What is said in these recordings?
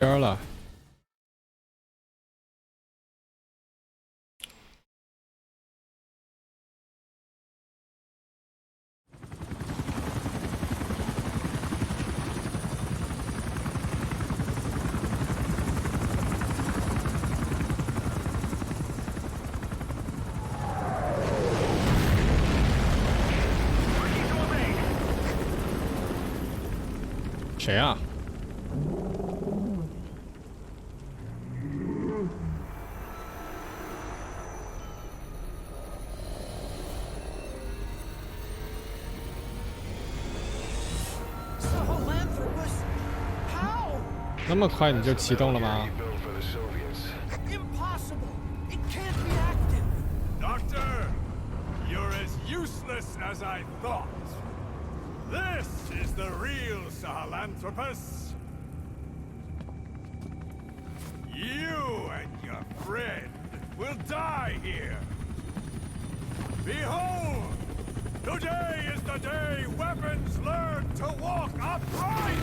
边了。谁啊？ 那么快你就启动了吗？ Doctor, you're as useless as I thought. This is the real Sahelanthropus. You and your friend will die here. Behold, today is the day weapons learn to walk upright.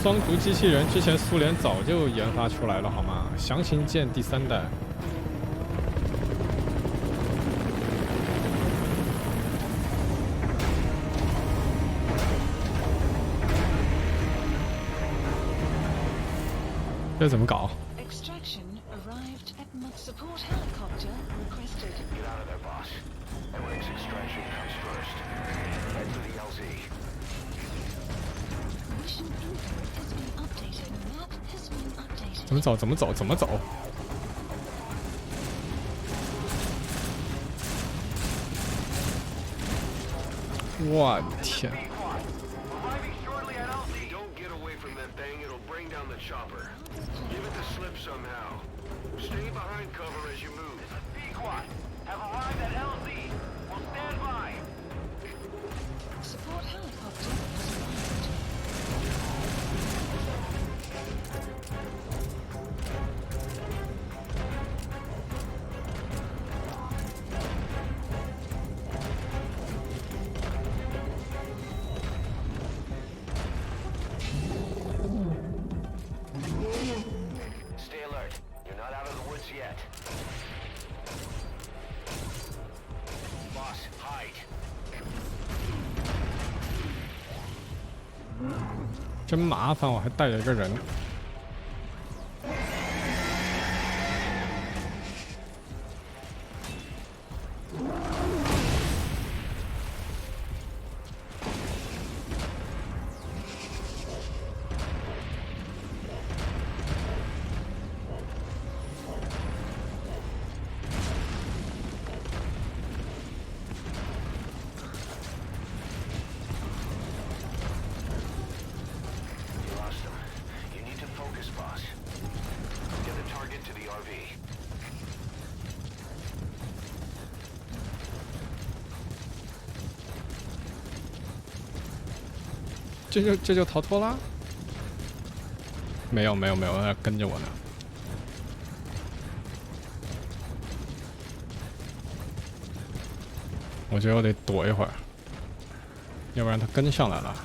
双足机器人之前苏联早就研发出来了，好吗？详情见第3代。这怎么搞？ 怎么走？怎么走？怎么走？我天！ 真麻烦，我还带着一个人。这就逃脱啦？没有，跟着我呢。我觉得我得躲一会儿，要不然他跟上来了。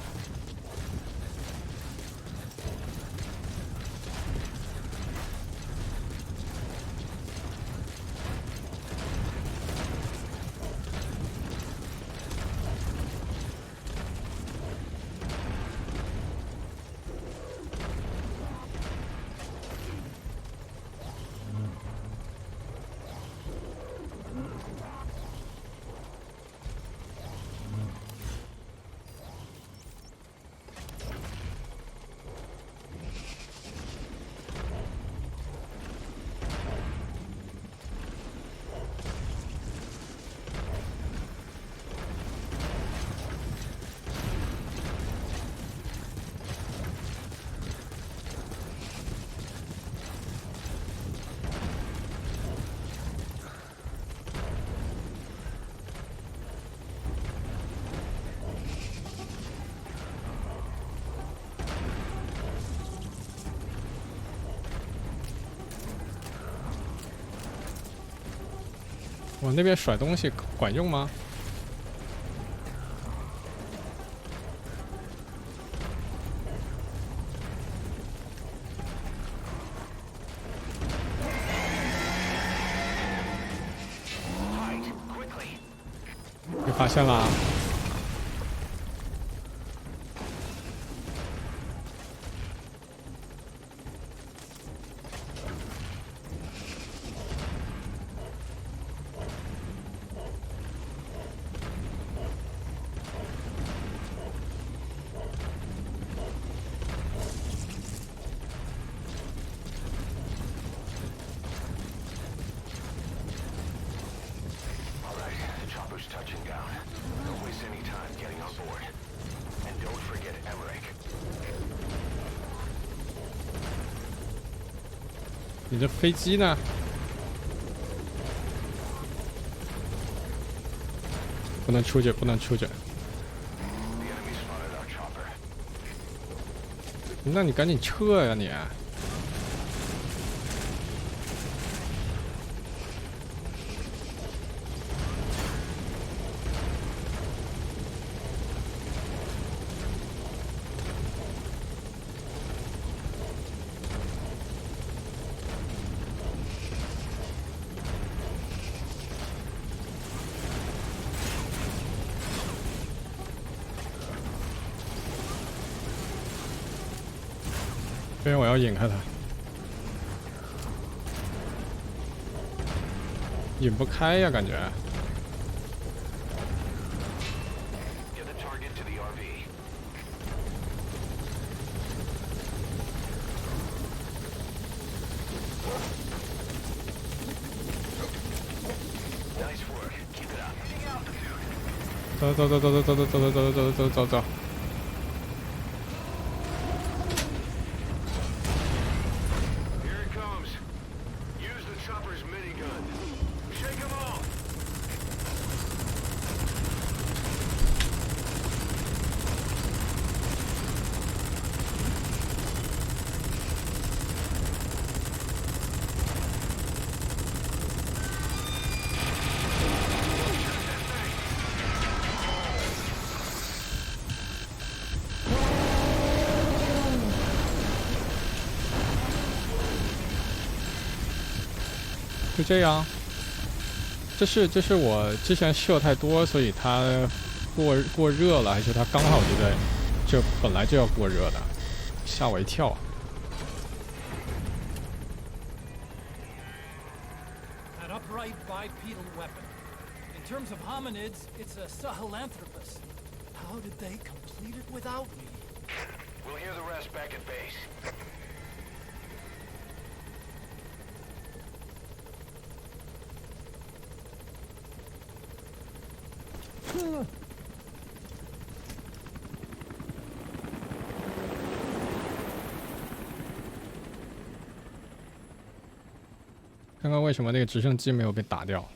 往那边甩东西管用吗？被发现了。你这飞机呢？不能出去，不能出去。那你赶紧撤呀你！因为我要引开他，引不开呀，感觉。走走走走走走走走走走走走走。就这样，这是我之前射太多，所以它过热了，还是它刚好就本来就要过热的，吓我一跳。An upright bipedal weapon. In terms of hominids, it's a Sahelanthropus. How did they complete it without me? We'll hear the rest back at base. 看看为什么那个直升机没有被打掉。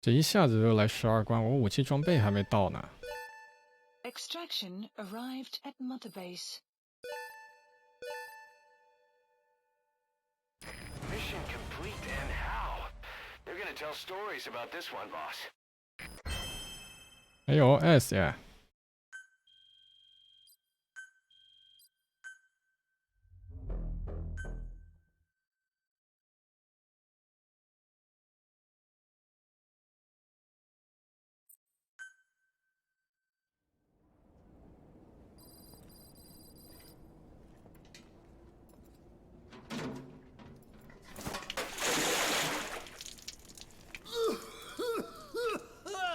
这一下子就来12关，我武器装备还没到呢。Extraction arrived at Mother Base. Mission complete, and how? They're gonna tell stories about this one, boss. 还有 S 耶。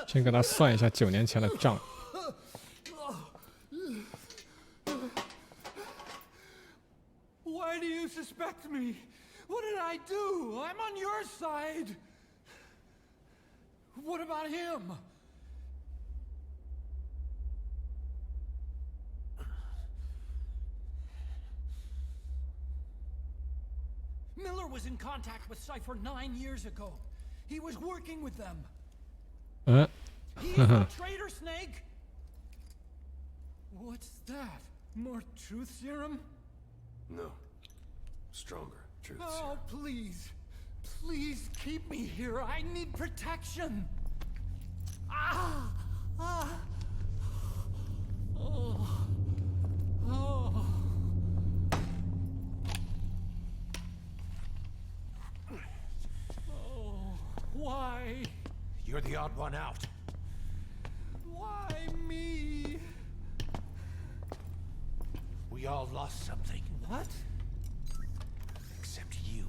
先跟他算一下9年前的账。Why do you suspect me? What did I do? I'm on your side. What about him? Miller was in contact with Cypher 9 years ago. He was working with them. He's a traitor, Snake! What's that? More truth serum? No. Stronger, truth Oh, serum. please. Please keep me here. I need protection. Ah! Ah! Oh. Oh. Oh. Why? You're the odd one out. Why me? We all lost something, What? except you.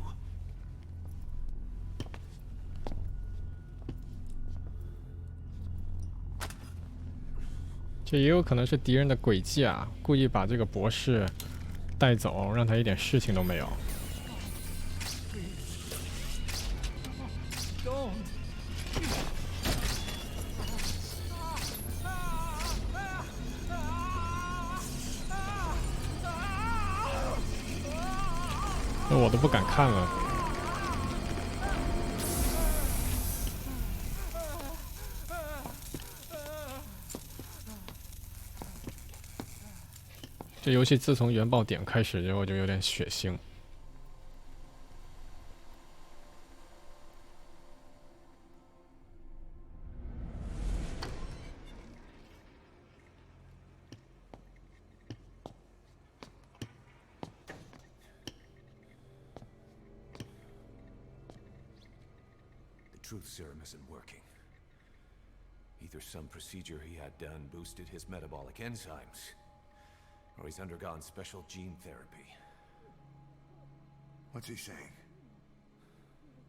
这也有可能是敌人的诡计啊，故意把这个博士带走，让他一点事情都没有。 Don't. 那我都不敢看了。这游戏自从原爆点开始之后就有点血腥。 The truth serum isn't working. Either some procedure he had done boosted his metabolic enzymes, or he's undergone special gene therapy. What's he saying?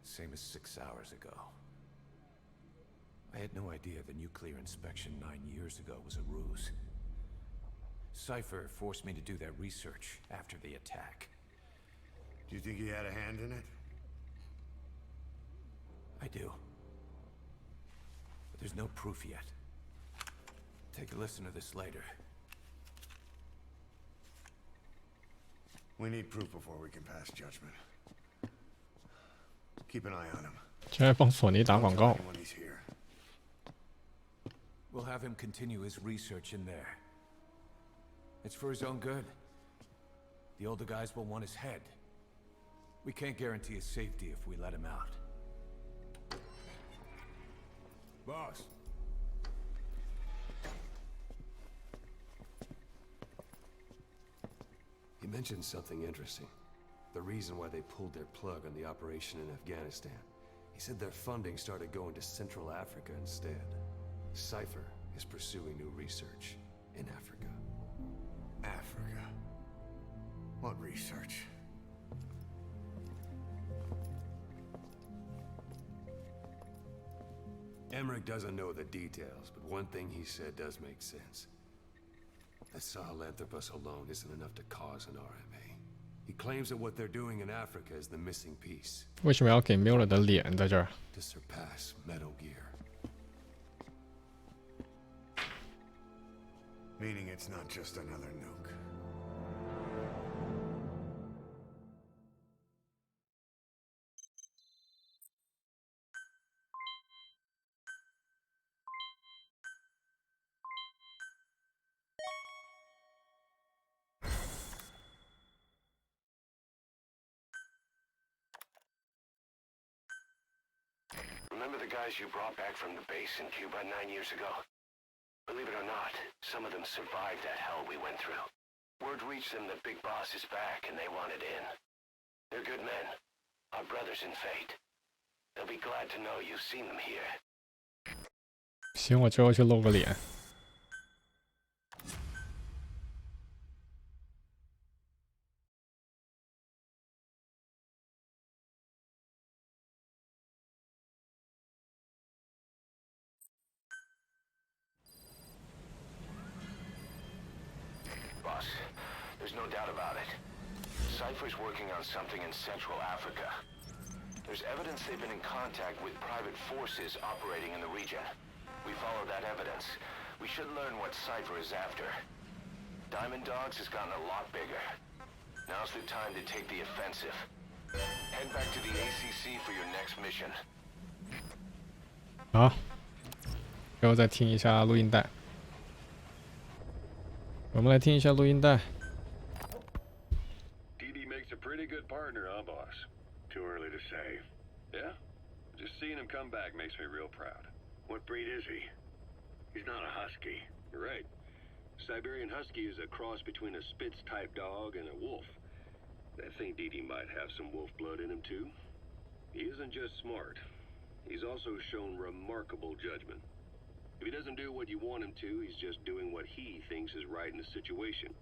Same as 6 hours ago. I had no idea the nuclear inspection 9 years ago was a ruse. Cypher forced me to do that research after the attack. Do you think he had a hand in it? I do. But there's no proof yet. Take a listen to this later. We need proof before we can pass judgment. Keep an eye on him. 竟然帮索尼打广告。 When he's here. We'll have him continue his research in there. It's for his own good. The older guys will want his head. We can't guarantee his safety if we let him out. Boss. He mentioned something interesting. The reason why they pulled their plug on the operation in Afghanistan. He said their funding started going to Central Africa instead. Cypher is pursuing new research in Africa. Africa. What research? Emmerich doesn't know the details, but one thing he said does make sense. That Sahelanthropus alone isn't enough to cause an RMA. He claims that what they're doing in Africa is the missing piece 为什么要给 Miller 的脸在这儿？ to surpass Metal Gear. Meaning it's not just another nuke. Remember the guys you brought back from the base in Cuba 9 years ago? Believe it or not, some of them survived that hell we went through. Word reached them that Big Boss is back and they wanted in. They're good men, our brothers in fate. They'll be glad to know you've seen them here. 行，我之后去露个脸。 Boss, there's no doubt about it. Cypher's working on something in Central Africa. There's evidence they've been in contact with private forces operating in the region. We follow that evidence. We should learn what Cypher is after. Diamond Dogs has gotten a lot bigger. Now's the time to take the offensive. Head back to the ACC for your next mission. 好，然后再听一下录音带。我们来听一下录音带。 P11 good partner, huh, boss? Too early to say. Yeah? Just seeing him come back makes me real proud. What breed is he? He's not a husky. You're right. Siberian Husky is a cross between a Spitz-type dog and a wolf. I think Dee might have some wolf blood in him, too. He isn't just smart. He's also shown remarkable judgment. If he doesn't do what you want him to, he's just doing what he thinks is right in the situation.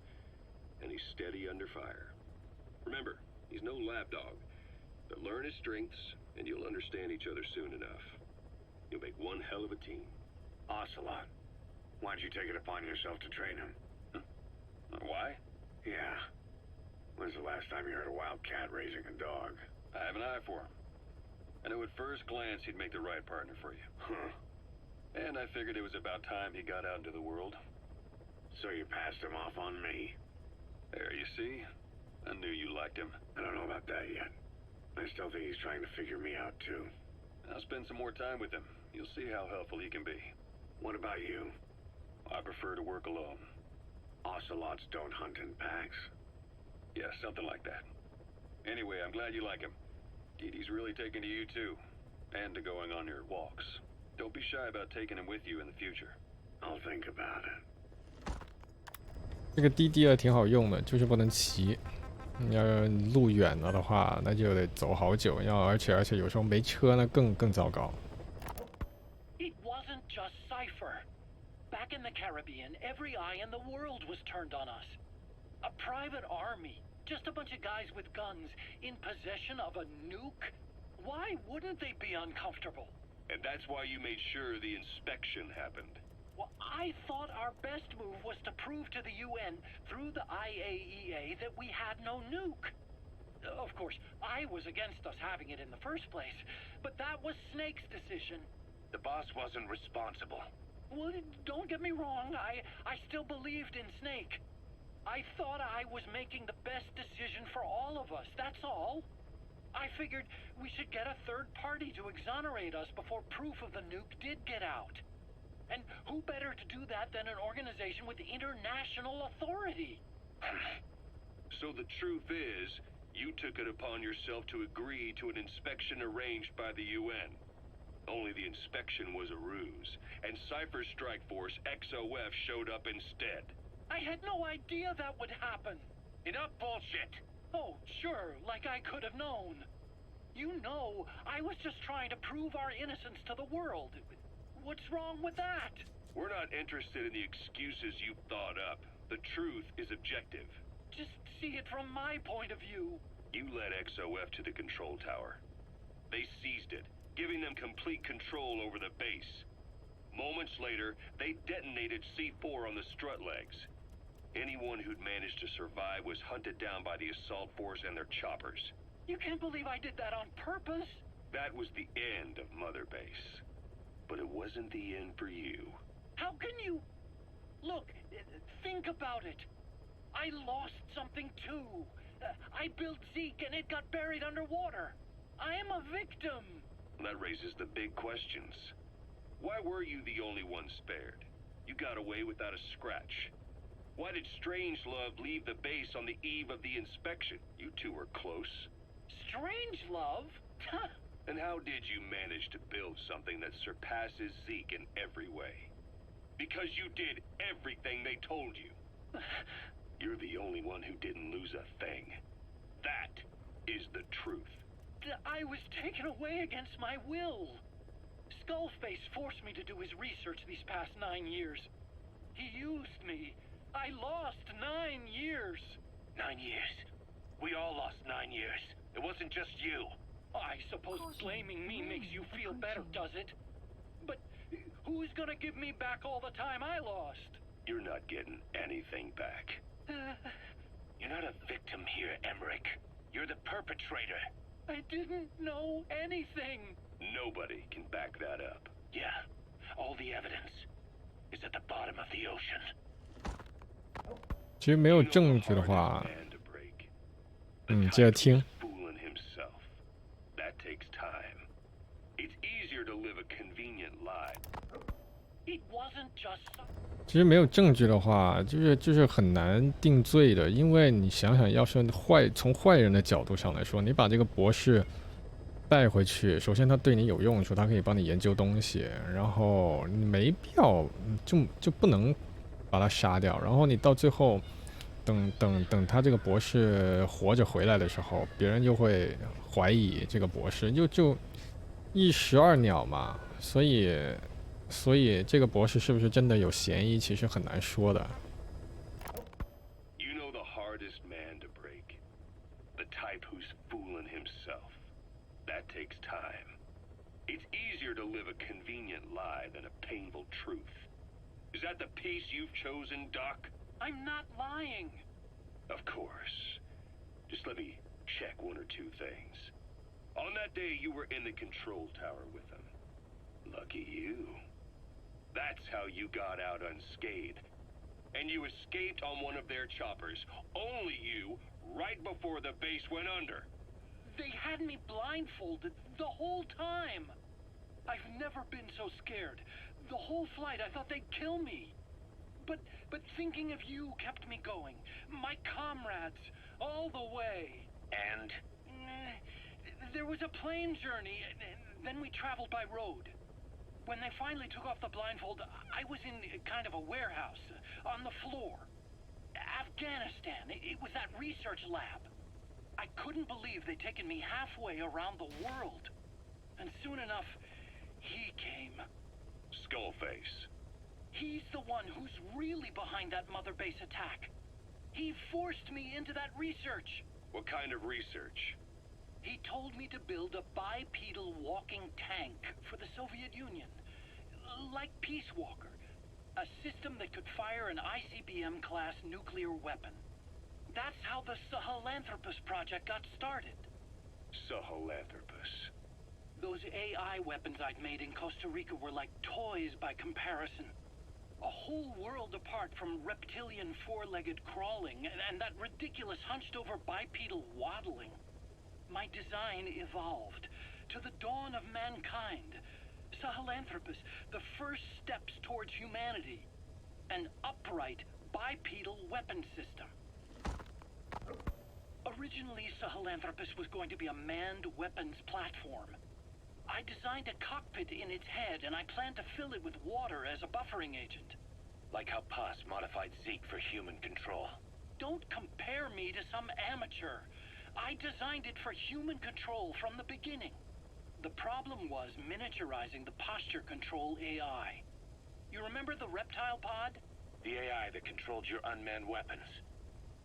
And he's steady under fire. Remember, he's no lapdog. But learn his strengths, and you'll understand each other soon enough. You'll make one hell of a team. Ocelot. Why'd you take it upon yourself to train him? Huh? Why? Yeah. When's the last time you heard a wildcat raising a dog? I have an eye for him. I knew at first glance he'd make the right partner for you. Huh. And I figured it was about time he got out into the world. So you passed him off on me? There, you see? I knew you liked him. I don't know about that yet. I still think he's trying to figure me out, too. I'll spend some more time with him. You'll see how helpful he can be. What about you? I prefer to work alone. Ocelots don't hunt in packs. Yeah, something like that. Anyway, I'm glad you like him. Dee really taken to you, too. And to going on your walks. Don't be shy about taking him with you in the future. I'll think about it. 这个滴滴挺好用的，就是不能骑。你要路远了的话，那就得走好久。而且有时候没车呢，更糟糕。It wasn't just Cypher. Back in the Caribbean, every eye in the world was turned on us. A private army, just a bunch of guys with guns, in possession of a nuke? Why wouldn't they be uncomfortable? And that's why you made sure the inspection happened. Well, I thought our best move was to prove to the UN through the IAEA that we had no nuke. Of course, I was against us having it in the first place, but that was Snake's decision. The boss wasn't responsible. Well, don't get me wrong, I still believed in Snake. I thought I was making the best decision for all of us, that's all. I figured we should get a third party to exonerate us before proof of the nuke did get out. And who better to do that than an organization with international authority? So the truth is, you took it upon yourself to agree to an inspection arranged by the UN. Only the inspection was a ruse, and Cypher's strike force, XOF, showed up instead. I had no idea that would happen. Enough bullshit! Oh, sure, like I could have known. You know, I was just trying to prove our innocence to the world. What's wrong with that? We're not interested in the excuses you've thought up. The truth is objective. Just see it from my point of view. You led XOF to the control tower. They seized it, giving them complete control over the base. Moments later, they detonated C4 on the strut legs. Anyone who'd managed to survive was hunted down by the assault force and their choppers. You can't believe I did that on purpose? That was the end of Mother Base. But it wasn't the end for you. How can you... Look, think about it. I lost something too. I built Zeke and it got buried underwater. I am a victim. That raises the big questions. Why were you the only one spared? You got away without a scratch. Why did Strangelove leave the base on the eve of the inspection? You two were close. Strangelove? And how did you manage to build something that surpasses Zeke in every way? Because you did everything they told you. You're the only one who didn't lose a thing. That is the truth. I was taken away against my will. Skullface forced me to do his research these past 9 years. He used me. I lost 9 years. 9 years. We all lost 9 years. It wasn't just you. I suppose blaming me makes you feel better, does it? But who's gonna give me back all the time I lost? You're not getting anything back. You're not a victim here, Emmerich. You're the perpetrator. I didn't know anything. Nobody can back that up. Yeah. All the evidence is at the bottom of the ocean. 其实没有证据的话，接着听。 That takes time. It's easier to live a convenient life. It wasn't just. 其实没有证据的话，就是很难定罪的，因为你想想，要是从坏人的角度上来说，你把这个博士带回去，首先他对你有用处，他可以帮你研究东西，然后你没必要就不能把他杀掉，然后你到最后等他这个博士活着回来的时候，别人就会怀疑这个博士，就一石二鸟嘛，所以这个博士是不是真的有嫌疑，其实很难说的。You know the hardest man to break? The type who's fooling himself. That takes time. It's easier to live a convenient lie than a painful truth. Is that the piece you've chosen, Doc? I'm not lying. Of course. Just let me check one or two things. On that day, you were in the control tower with them. Lucky you. That's how you got out unscathed. And you escaped on one of their choppers. Only you, right before the base went under. They had me blindfolded the whole time. I've never been so scared. The whole flight, I thought they'd kill me. But thinking of you kept me going. My comrades, all the way. And? There was a plane journey, then we traveled by road. When they finally took off the blindfold, I was in kind of a warehouse, on the floor. Afghanistan, it was that research lab. I couldn't believe they'd taken me halfway around the world. And soon enough, he came. Skullface. He's the one who's really behind that mother base attack. He forced me into that research. What kind of research? He told me to build a bipedal walking tank for the Soviet Union. Like Peace Walker. A system that could fire an ICBM-class nuclear weapon. That's how the Sahelanthropus project got started. Sahelanthropus. Those AI weapons I'd made in Costa Rica were like toys by comparison. A whole world apart from reptilian four-legged crawling and that ridiculous hunched-over bipedal waddling. My design evolved. To the dawn of mankind. Sahelanthropus, the first steps towards humanity. An upright bipedal weapon system. Originally, Sahelanthropus was going to be a manned weapons platform. I designed a cockpit in its head, and I planned to fill it with water as a buffering agent. Like how Paz modified Zeke for human control. Don't compare me to some amateur. I designed it for human control from the beginning. The problem was miniaturizing the posture control AI. You remember the reptile pod? The AI that controlled your unmanned weapons.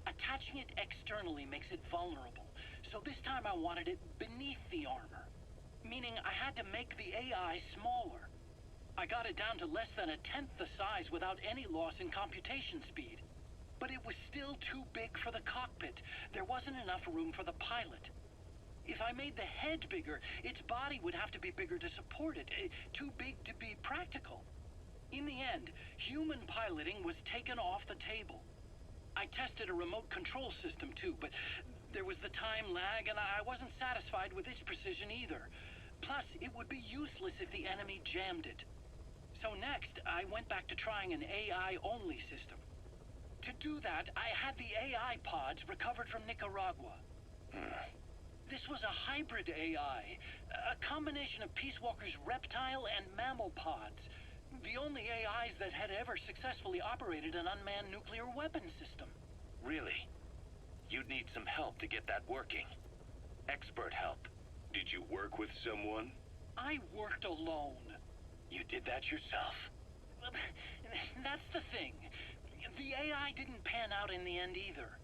Attaching it externally makes it vulnerable, so this time I wanted it beneath the armor. Meaning I had to make the AI smaller. I got it down to less than 1/10 the size without any loss in computation speed. But it was still too big for the cockpit. There wasn't enough room for the pilot. If I made the head bigger, its body would have to be bigger to support it. Too big to be practical. In the end, human piloting was taken off the table. I tested a remote control system too, but there was the time lag and I wasn't satisfied with its precision either. Plus, it would be useless if the enemy jammed it. So next, I went back to trying an AI-only system. To do that, I had the AI pods recovered from Nicaragua. This was a hybrid AI, a combination of Peace Walker's reptile and mammal pods. The only AIs that had ever successfully operated an unmanned nuclear weapons system. Really? You'd need some help to get that working. Expert help. Did you work with someone? I worked alone. You did that yourself? That's the thing. The AI didn't pan out in the end either.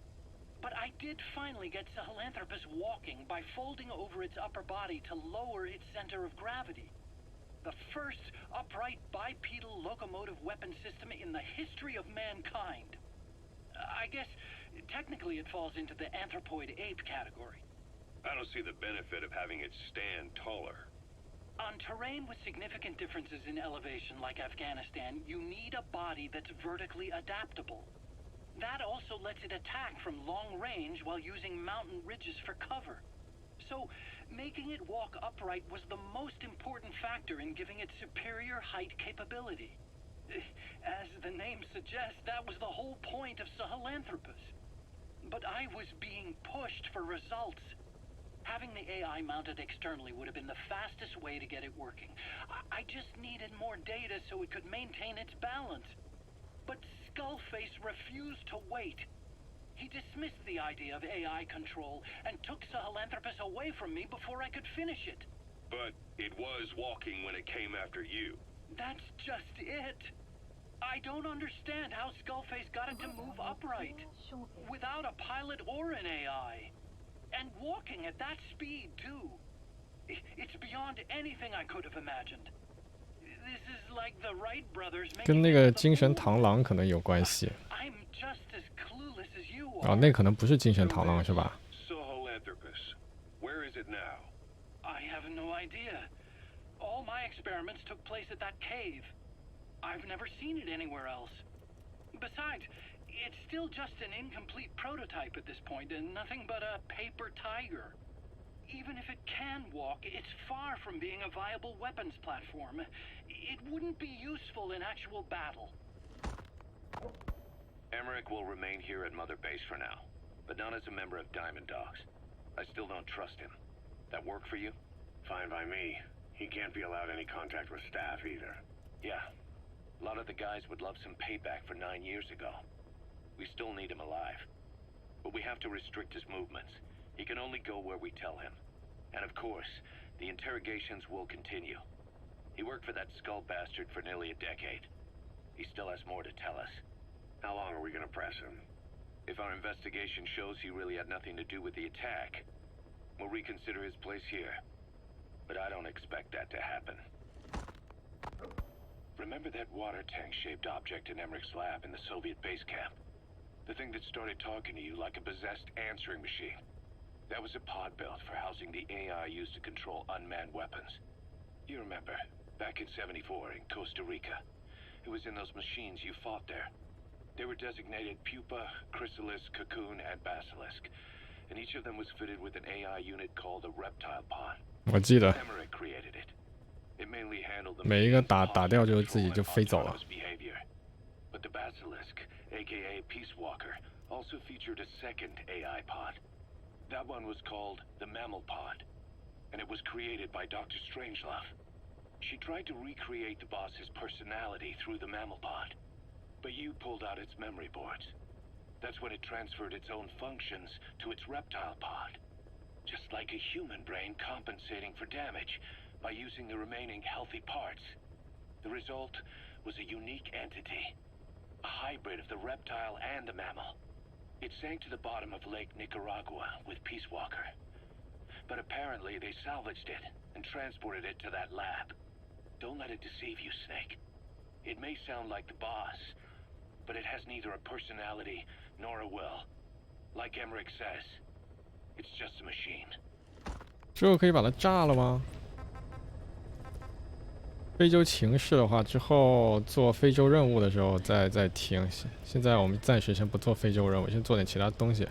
But I did finally get Sahelanthropus walking by folding over its upper body to lower its center of gravity. The first upright bipedal locomotive weapon system in the history of mankind. I guess, technically it falls into the anthropoid ape category. I don't see the benefit of having it stand taller. On terrain with significant differences in elevation like Afghanistan, you need a body that's vertically adaptable. That also lets it attack from long range while using mountain ridges for cover. So, making it walk upright was the most important factor in giving it superior height capability. As the name suggests, that was the whole point of Sahelanthropus. But I was being pushed for results. Having the AI mounted externally would have been the fastest way to get it working. I just needed more data so it could maintain its balance. But Skullface refused to wait. He dismissed the idea of AI control and took Sahelanthropus away from me before I could finish it. But it was walking when it came after you. That's just it. I don't understand how Skullface got it to move upright, without a pilot or an AI. And walking at that speed, too. It's beyond anything I could have imagined. This is like the Wright brothers 跟 making 那 it 个 to the 精神 moon. 螳螂可能有关系 I'm just as clueless as you 啊， are. 那可能不是精神螳螂是吧？ Sahelanthropus. Where is it now? I have no idea. All my experiments took place at that cave. I've never seen it anywhere else. Besides, it's still just an incomplete prototype at this point, and nothing but a paper tiger. Even if it can walk, it's far from being a viable weapons platform. It wouldn't be useful in actual battle. Emmerich will remain here at Mother Base for now, but not as a member of Diamond Dogs. I still don't trust him. That work for you? Fine by me. He can't be allowed any contact with staff either. Yeah. A lot of the guys would love some payback for 9 years ago. We still need him alive. But we have to restrict his movements. He can only go where we tell him. And of course, the interrogations will continue. He worked for that skull bastard for nearly a decade. He still has more to tell us. How long are we gonna press him? If our investigation shows he really had nothing to do with the attack, we'll reconsider his place here. But I don't expect that to happen. Remember that water tank-shaped object in Emmerich's lab in the Soviet base camp? The thing that started talking to you like a possessed answering machine. That was a pod built for housing the AI used to control unmanned weapons. You remember, back in '74 in Costa Rica. It was in those machines you fought there. They were designated Pupa, Chrysalis, Cocoon, and Basilisk. And each of them was fitted with an AI unit called a reptile pod. 我记得 Emmerich created it. It mainly handled the 每一个 machine's 打掉就 posture 自己 control 就 and 飞走了。 autonomous behavior. But the Basilisk, aka Peace Walker, also featured a second AI pod. That one was called the Mammal Pod, and it was created by Dr. Strangelove. She tried to recreate the boss's personality through the Mammal Pod, but you pulled out its memory boards. That's when it transferred its own functions to its reptile pod. Just like a human brain compensating for damage by using the remaining healthy parts. The result was a unique entity, a hybrid of the reptile and the mammal. It sank to the bottom of Lake Nicaragua with Peace Walker. But apparently they salvaged it and transported it to that lab. Don't let it deceive you, Snake. It may sound like the boss, but it has neither a personality nor a will. Like Emmerich says, it's just a machine. 之后可以把它炸了吗？非洲情势的话，之后做非洲任务的时候再听。现在我们暂时先不做非洲任务，先做点其他东西。